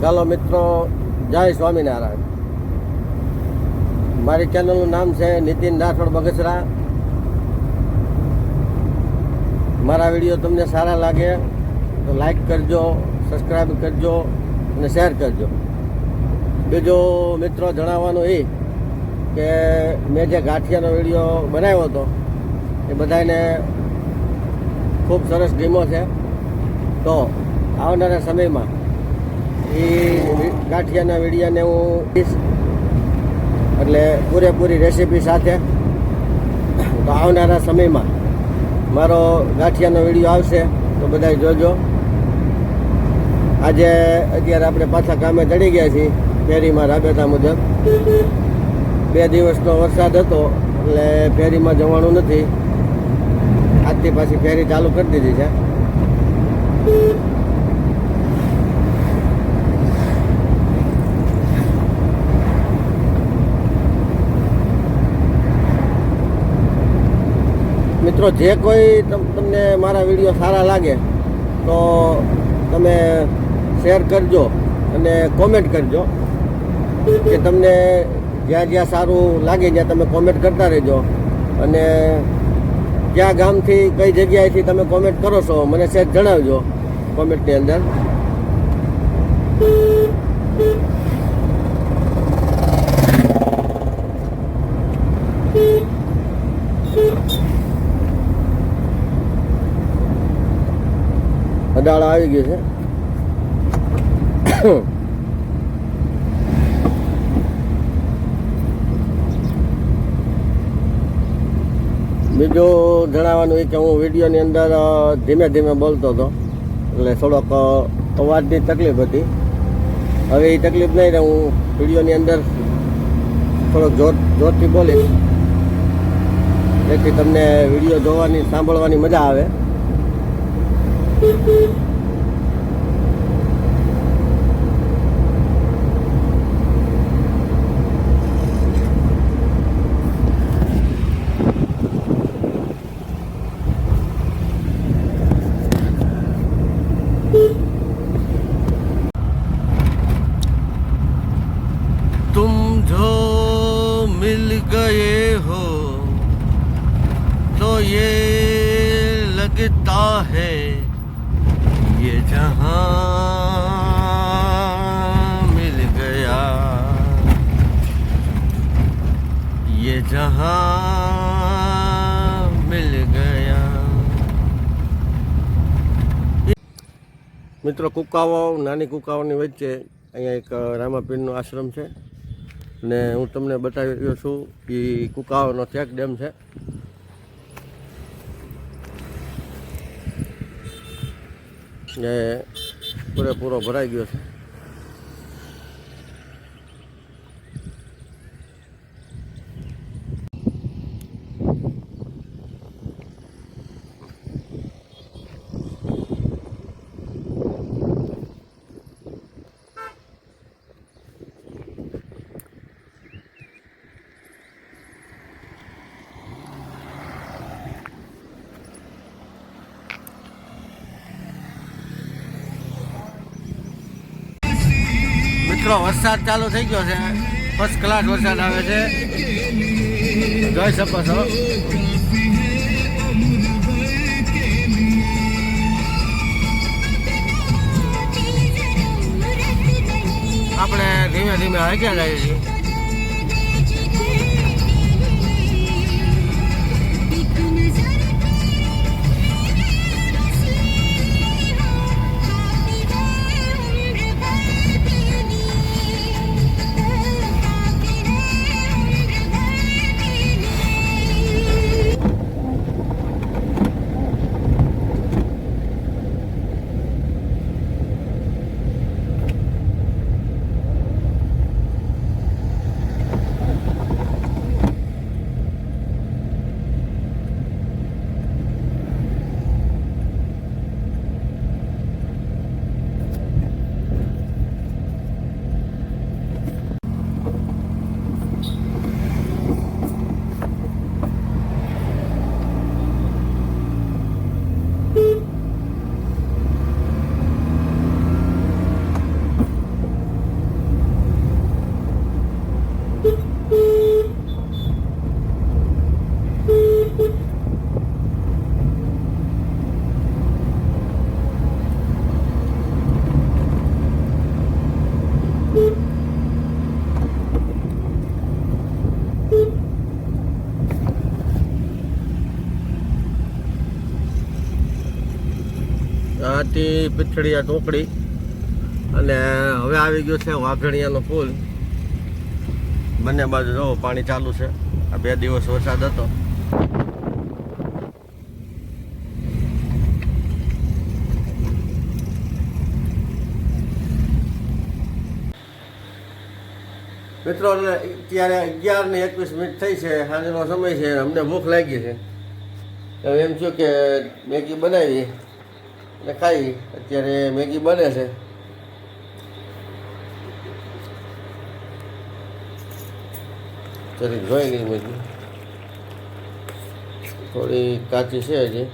ચાલો મિત્રો, જય સ્વામિનારાયણ. મારી ચેનલનું નામ છે નીતિન રાઠોડ બગસરા. મારા વિડીયો તમને સારા લાગે તો લાઈક કરજો, સબસ્ક્રાઈબ કરજો અને શેર કરજો. બીજું મિત્રો જણાવવાનું એ કે મેં જે ગાંઠિયાનો વિડીયો બનાવ્યો હતો એ બધાને ખૂબ સરસ ગમ્યો છે. તો આવનારા સમયમાં એ ગાંઠિયાના વિડીયાને હું દઈશ, એટલે પૂરેપૂરી રેસીપી સાથે. તો આવનારા સમયમાં મારો ગાંઠિયાનો વિડીયો આવશે તો બધા જોજો. આજે અત્યારે આપણે પાછા કામે ચડી ગયા છીએ ફેરીમાં રાબેતા મુજબ. 2 દિવસનો વરસાદ હતો એટલે ફેરીમાં જવાનું નથી. આજથી પાછી ફેરી ચાલુ કરી દીધી છે. મિત્રો, જે કોઈ તમને મારા વિડીયો સારા લાગે તો તમે શેર કરજો અને કોમેન્ટ કરજો કે તમને જ્યાં જ્યાં સારું લાગે ત્યાં તમે કોમેન્ટ કરતા રહેજો. અને કયા ગામથી કઈ જગ્યાએથી તમે કોમેન્ટ કરો છો મને સહેજ જણાવજો કોમેન્ટની અંદર. અડાળા આવી ગયું છે. બીજું જણાવવાનું એ કે હું વિડીયોની અંદર ધીમે ધીમે બોલતો હતો એટલે થોડોક અવાજની તકલીફ હતી. હવે એ તકલીફ નહીં રહે, હું વિડીયોની અંદર થોડોક જોરથી બોલીશ જેથી તમને વિડીયો જોવાની સાંભળવાની મજા આવે. तुम जो मिल गए हो तो ये लगता है ये जहां मिल गया, ये जहां मिल ગયા. મિત્રો, કુકાવો, નાની કુકાઓની વચ્ચે અહીંયા એક રામાપીરનો આશ્રમ છે ને હું તમને બતાવી રહ્યો છું. એ કુકાવાનો ચેક ડેમ છે. ને પૂરેપૂરો ભરાઈ ગયો છે. મિત્રો, વરસાદ ચાલુ થઈ ગયો છે. ફર્સ્ટ ક્લાસ વરસાદ આવે છે, જોઈ શકો છો. આપણે ધીમે ધીમે આગળ જઈએ છીએ. થી પીઠળિયા ટોકડી અને હવે આવી ગયો છે વાઘણિયાનો પુલ. બંને બાજુ જો પાણી ચાલુ છે. આ 2 દિવસ વરસાદ હતો. મિત્રો અત્યારે 11:21 થઈ છે, સાંજનો સમય છે. અમને ભૂખ લાગી છે. હવે એમ થયું કે મેગી બનાવી અને ખાઈ. અત્યારે મેગી બને છે. જરીક જોઈ લઈ મેગી, થોડી કાચી છે હજી.